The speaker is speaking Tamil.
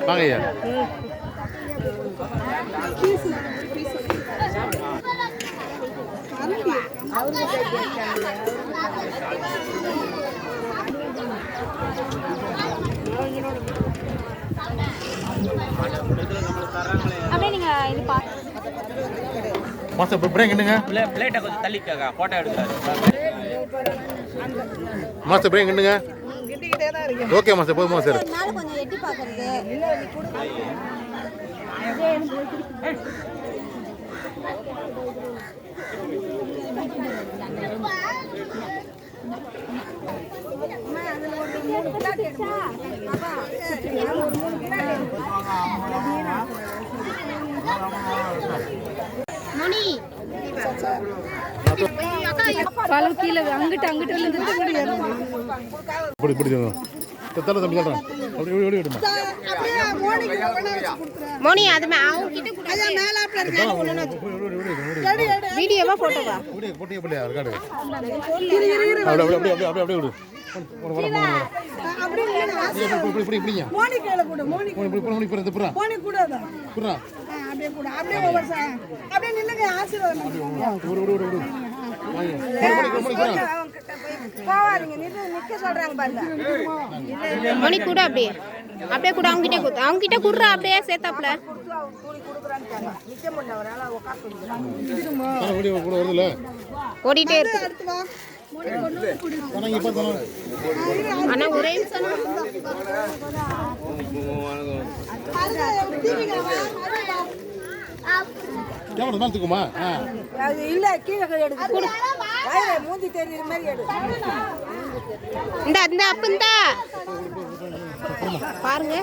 வாங்கய்யா. அப்படியே நீங்க இது மாஸ்டர் பிரேக் என்னங்க? பிளேட்டை கொஞ்சம் தள்ளிக்கங்க, போட்டோ எடுக்கிறாரு. மாஸ்டர் பிரேக் என்னங்க? ஓகே மாஸ்டர், போதுமா சார்? மேல கொஞ்சம் எட்டி பார்க்கறது. மணி பழம் கீழே அங்கிட்டு மோனி அது வீடியோவா போட்டோவா மணி கூட அப்படியே கூட அவங்க கிட்ட குடுறா அப்படியே சேர்த்தாப்ல ஓடிட்டே இருக்கு. ஆனா ஒரே பாருங்க